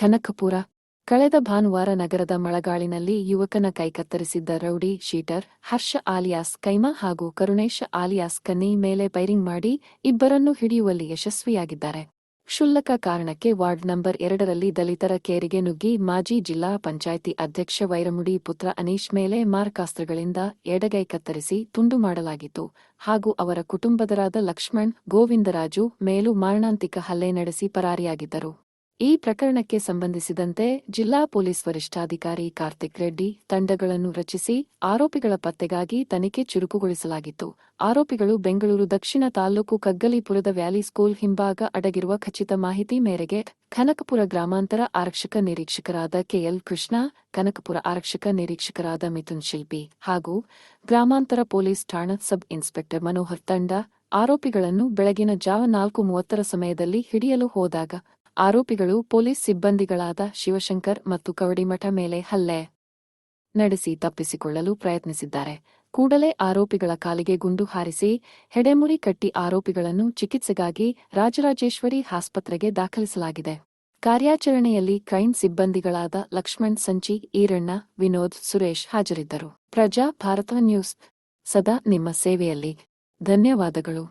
ಕನಕಪುರ. ಕಳೆದ ಭಾನುವಾರ ನಗರದ ಮಳಗಾಳಿನಲ್ಲಿ ಯುವಕನ ಕೈ ಕತ್ತರಿಸಿದ್ದ ರೌಡಿ ಶೀಟರ್ ಹರ್ಷ ಆಲಿಯಾಸ್ ಕೈಮಾ ಹಾಗೂ ಕರುಣೇಶ ಆಲಿಯಾಸ್ ಕನ್ನಿ ಮೇಲೆ ಫೈರಿಂಗ್ ಮಾಡಿ ಇಬ್ಬರನ್ನು ಹಿಡಿಯುವಲ್ಲಿ ಯಶಸ್ವಿಯಾಗಿದ್ದಾರೆ. ಕ್ಷುಲ್ಲಕ ಕಾರಣಕ್ಕೆ ವಾರ್ಡ್ ನಂಬರ್ 2ರಲ್ಲಿ ದಲಿತರ ಕೇರಿಗೆ ನುಗ್ಗಿ ಮಾಜಿ ಜಿಲ್ಲಾ ಪಂಚಾಯ್ತಿ ಅಧ್ಯಕ್ಷ ವೈರಮುಡಿ ಪುತ್ರ ಅನೀಶ್ ಮೇಲೆ ಮಾರಕಾಸ್ತ್ರಗಳಿಂದ ಎಡಗೈ ಕತ್ತರಿಸಿ ತುಂಡು ಮಾಡಲಾಗಿತ್ತು ಹಾಗೂ ಅವರ ಕುಟುಂಬದರಾದ ಲಕ್ಷ್ಮಣ್, ಗೋವಿಂದರಾಜು ಮೇಲೂ ಮಾರಣಾಂತಿಕ ಹಲ್ಲೆ ನಡೆಸಿ ಪರಾರಿಯಾಗಿದ್ದರು. ಈ ಪ್ರಕರಣಕ್ಕೆ ಸಂಬಂಧಿಸಿದಂತೆ ಜಿಲ್ಲಾ ಪೊಲೀಸ್ ವರಿಷ್ಠಾಧಿಕಾರಿ ಕಾರ್ತಿಕ್ ರೆಡ್ಡಿ ತಂಡಗಳನ್ನು ರಚಿಸಿ ಆರೋಪಿಗಳ ಪತ್ತೆಗಾಗಿ ತನಿಖೆ ಚುರುಕುಗೊಳಿಸಲಾಗಿತ್ತು. ಆರೋಪಿಗಳು ಬೆಂಗಳೂರು ದಕ್ಷಿಣ ತಾಲ್ಲೂಕು ಕಗ್ಗಲೀಪುರದ ವ್ಯಾಲಿ ಸ್ಕೂಲ್ ಹಿಂಭಾಗ ಅಡಗಿರುವ ಖಚಿತ ಮಾಹಿತಿ ಮೇರೆಗೆ ಕನಕಪುರ ಗ್ರಾಮಾಂತರ ಆರಕ್ಷಕ ನಿರೀಕ್ಷಕರಾದ ಕೆಎಲ್ ಕೃಷ್ಣ, ಕನಕಪುರ ಆರಕ್ಷಕ ನಿರೀಕ್ಷಕರಾದ ಮಿಥುನ್ ಶಿಲ್ಪಿ ಹಾಗೂ ಗ್ರಾಮಾಂತರ ಪೊಲೀಸ್ ಠಾಣಾ ಸಬ್ ಇನ್ಸ್ಪೆಕ್ಟರ್ ಮನೋಹರ್ ತಂಡ ಆರೋಪಿಗಳನ್ನು ಬೆಳಗಿನ ಜಾವ 4:30 ಸಮಯದಲ್ಲಿ ಹಿಡಿಯಲು ಹೋದಾಗ ಆರೋಪಿಗಳು ಪೊಲೀಸ್ ಸಿಬ್ಬಂದಿಗಳಾದ ಶಿವಶಂಕರ್ ಮತ್ತು ಕವಡಿಮಠ ಮೇಲೆ ಹಲ್ಲೆ ನಡೆಸಿ ತಪ್ಪಿಸಿಕೊಳ್ಳಲು ಪ್ರಯತ್ನಿಸಿದ್ದಾರೆ. ಕೂಡಲೇ ಆರೋಪಿಗಳ ಕಾಲಿಗೆ ಗುಂಡು ಹಾರಿಸಿ ಹೆಡೆಮುರಿ ಕಟ್ಟಿ ಆರೋಪಿಗಳನ್ನು ಚಿಕಿತ್ಸೆಗಾಗಿ ರಾಜರಾಜೇಶ್ವರಿ ಆಸ್ಪತ್ರೆಗೆ ದಾಖಲಿಸಲಾಗಿದೆ. ಕಾರ್ಯಾಚರಣೆಯಲ್ಲಿ ಕ್ರೈಂ ಸಿಬ್ಬಂದಿಗಳಾದ ಲಕ್ಷ್ಮಣ್, ಸಂಚಿ, ಈರಣ್ಣ, ವಿನೋದ್, ಸುರೇಶ್ ಹಾಜರಿದ್ದರು. ಪ್ರಜಾ ಭಾರತ ನ್ಯೂಸ್ ಸದಾ ನಿಮ್ಮ ಸೇವೆಯಲ್ಲಿ. ಧನ್ಯವಾದಗಳು.